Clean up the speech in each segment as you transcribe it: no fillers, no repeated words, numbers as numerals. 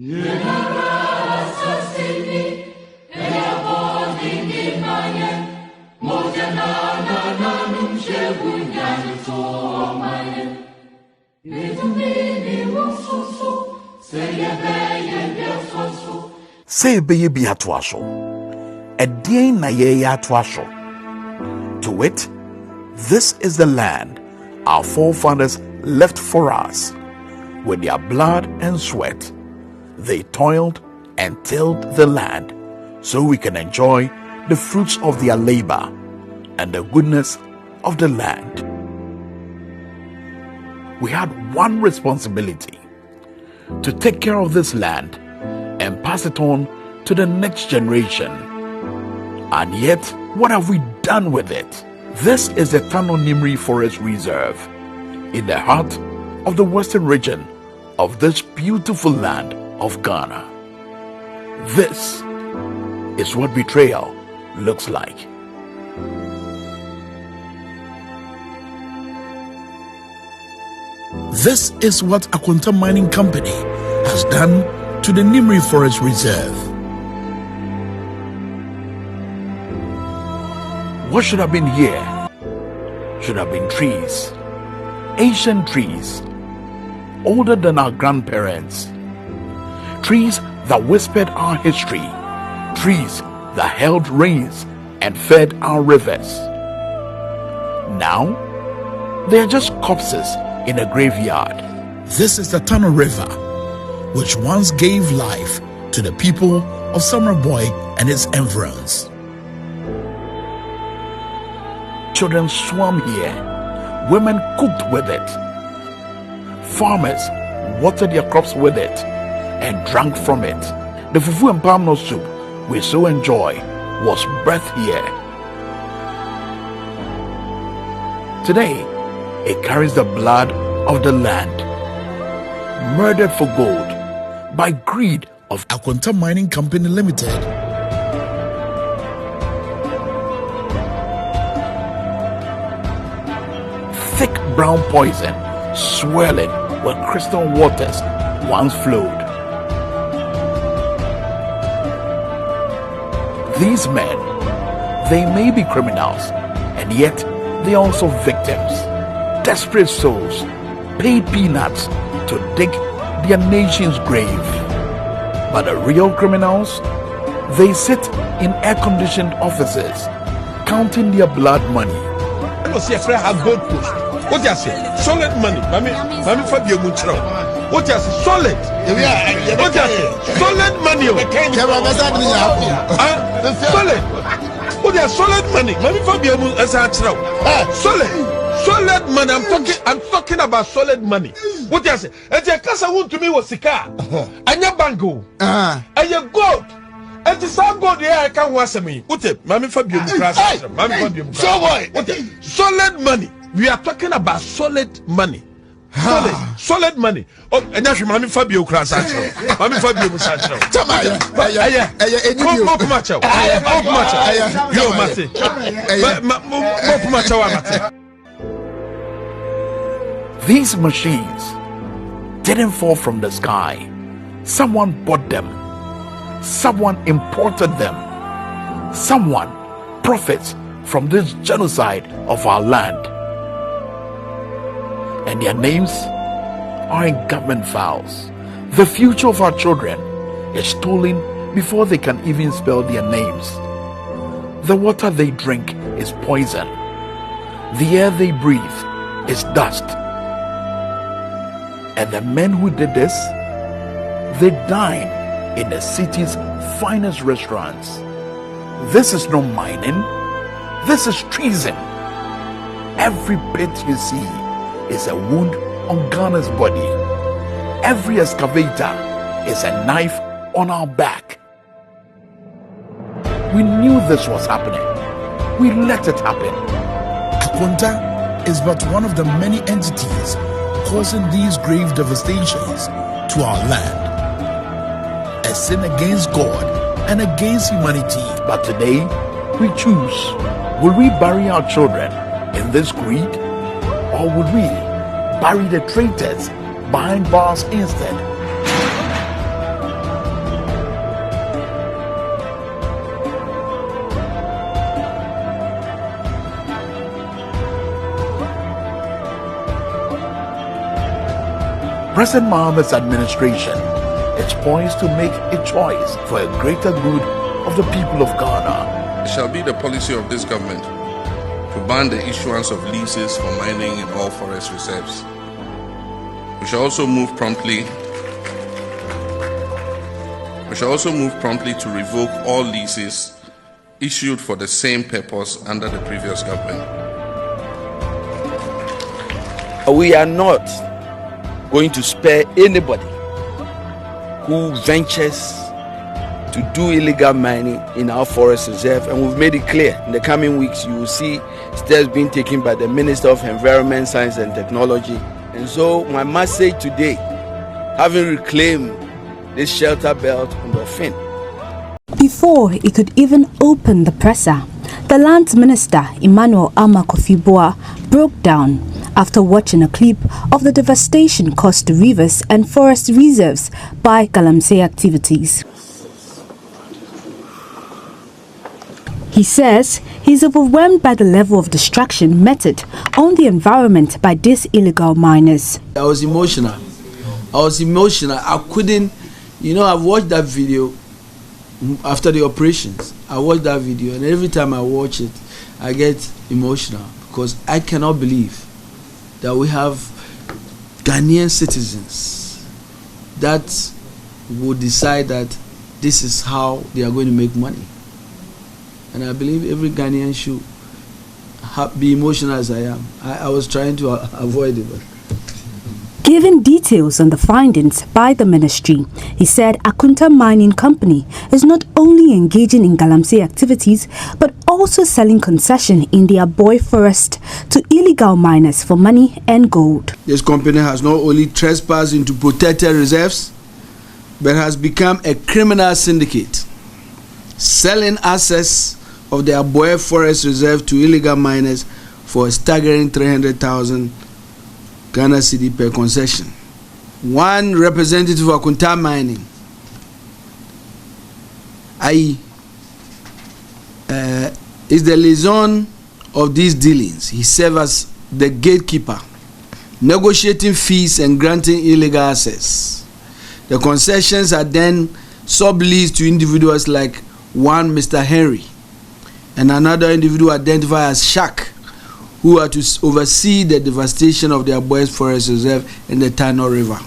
Say be atuaso, a day na ye atuaso. To wit, this is the land our forefathers left for us. With their blood and sweat, they toiled and tilled the land so we can enjoy the fruits of their labor and the goodness of the land. We had one responsibility: to take care of this land and pass it on to the next generation. And yet, what have we done with it? This is the Tano Nimri Forest Reserve in the heart of the western region of this beautiful land of Ghana. This is what betrayal looks like. This is what Akonta Mining Company has done to the Nimri Forest Reserve. What should have been here should have been trees, ancient trees, older than our grandparents, trees that whispered our history, trees that held rains and fed our rivers. Now, they are just corpses in a graveyard. This is the Tano River, which once gave life to the people of Boy and its environs. Children swam here, women cooked with it, farmers watered their crops with it and drank from it. The fufu and palm nut soup we so enjoy was birthed here. Today, it carries the blood of the land, murdered for gold by greed of Akonta Mining Company Limited. Thick brown poison swirling where crystal waters once flowed. These men, they may be criminals, and yet they are also victims, desperate souls, paid peanuts to dig their nation's grave. But the real criminals, they sit in air-conditioned offices, counting their blood money. What you say? Solid money. Mami Fabio Muchro. What you say? Solid. What you say? Solid money. Solid. What you solid money? Mami Fabio Muchro. Solid money. I'm talking about solid money. What you say? And your casa Wontumi'S was sika. And your bango. And your gold. And the same gold here I can wash me. What it? Mami Fabio Muchro. Mami Fabio Muchro. What it? Solid money. We are talking about solid money. Solid money. Oh, and that's Mami Fabio Crasacho. Mami Fabio Musacho. These machines didn't fall from the sky. Someone bought them. Someone imported them. Someone profits from this genocide of our land. And their names are in government files. The future of our children is stolen before they can even spell their names. The water they drink is poison. The air they breathe is dust. And the men who did this, they dine in the city's finest restaurants. This is no mining. This is treason. Every pit you see is a wound on Ghana's body. Every excavator is a knife on our back. We knew this was happening. We let it happen. Akonta is but one of the many entities causing these grave devastations to our land. A sin against God and against humanity. But today, we choose. Will we bury our children in this greed? Or would we bury the traitors behind bars instead? President Mohammed's administration is poised to make a choice for a greater good of the people of Ghana. It shall be the policy of this government to ban the issuance of leases for mining in all forest reserves. We shall also move promptly to revoke all leases issued for the same purpose under the previous government. We are not going to spare anybody who ventures to do illegal mining in our forest reserve, and we've made it clear in the coming weeks you will see steps being taken by the Minister of Environment, Science and Technology. And so my message today, having reclaimed this shelter belt on the fin. Before he could even open the presser, the Lands Minister Emmanuel Amakofiboa broke down after watching a clip of the devastation caused to rivers and forest reserves by galamsey activities. He says he's overwhelmed by the level of destruction meted on the environment by these illegal miners. I was emotional. I couldn't, I've watched that video after the operations. I watched that video, and every time I watch it, I get emotional because I cannot believe that we have Ghanaian citizens that will decide that this is how they are going to make money. And I believe every Ghanaian should be emotional as I am. I was trying to avoid it. But. Giving details on the findings by the ministry, he said Akonta Mining Company is not only engaging in galamsey activities but also selling concession in their boy forest to illegal miners for money and gold. This company has not only trespassed into protected reserves but has become a criminal syndicate, selling assets of their boy forest reserve to illegal miners for a staggering 300,000 Ghana cedi per concession. One representative of Akonta Mining, is the liaison of these dealings. He serves as the gatekeeper, negotiating fees and granting illegal access. The concessions are then subleased to individuals like one Mr. Henry and another individual identified as Shak, who are to oversee the devastation of their boys forest reserve in the Tano River.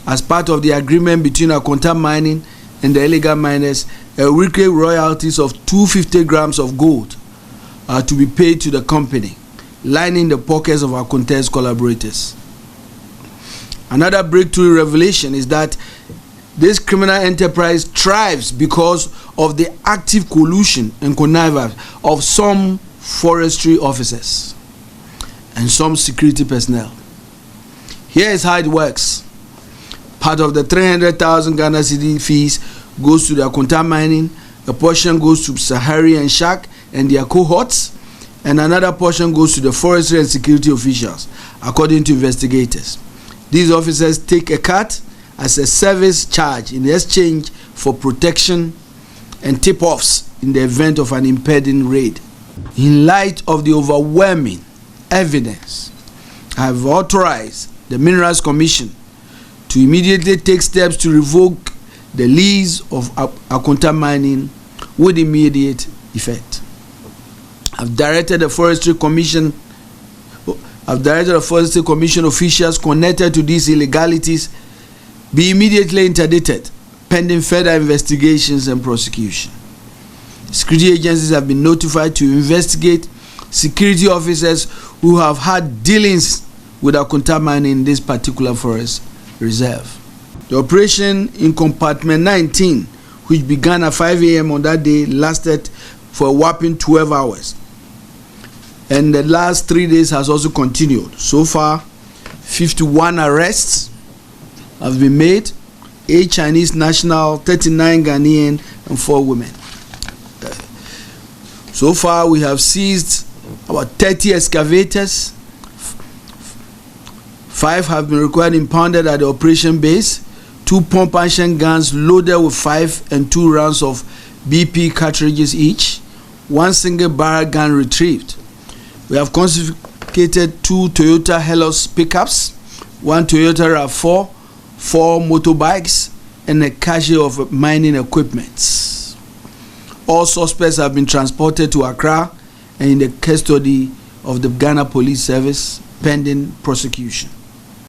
As part of the agreement between Akonta Mining and the illegal miners, a weekly royalties of 250 grams of gold are to be paid to the company, lining the pockets of Akonta's collaborators. Another breakthrough revelation is that this criminal enterprise thrives because of the active collusion and connivance of some forestry officers and some security personnel. Here is how it works. Part of the 300,000 Ghana cedi fees goes to the Akonta Mining, a portion goes to Sahari and Shak and their cohorts, and another portion goes to the forestry and security officials, according to investigators. These officers take a cut as a service charge in exchange for protection and tip-offs in the event of an impending raid. In light of the overwhelming evidence, I have authorized the Minerals Commission to immediately take steps to revoke the lease of Akonta Mining with immediate effect. I've directed the Forestry Commission officials connected to these illegalities be immediately interdicted pending further investigations and prosecution. Security agencies have been notified to investigate security officers who have had dealings with Akonta Mining in this particular forest reserve. The operation in compartment 19, which began at 5 a.m. on that day, lasted for a whopping 12 hours. And the last 3 days has also continued. So far, 51 arrests have been made, 8 Chinese national, 39 Ghanaian, and 4 women. So far, we have seized about 30 excavators. 5 have been required impounded at the operation base. 2 pump action guns loaded with 5 and 2 rounds of BP cartridges each. 1 single barrel gun retrieved. We have confiscated 2 Toyota Hellos pickups, 1 Toyota RAV4, 4 motorbikes, and a cache of mining equipment. All suspects have been transported to Accra and in the custody of the Ghana Police Service pending prosecution.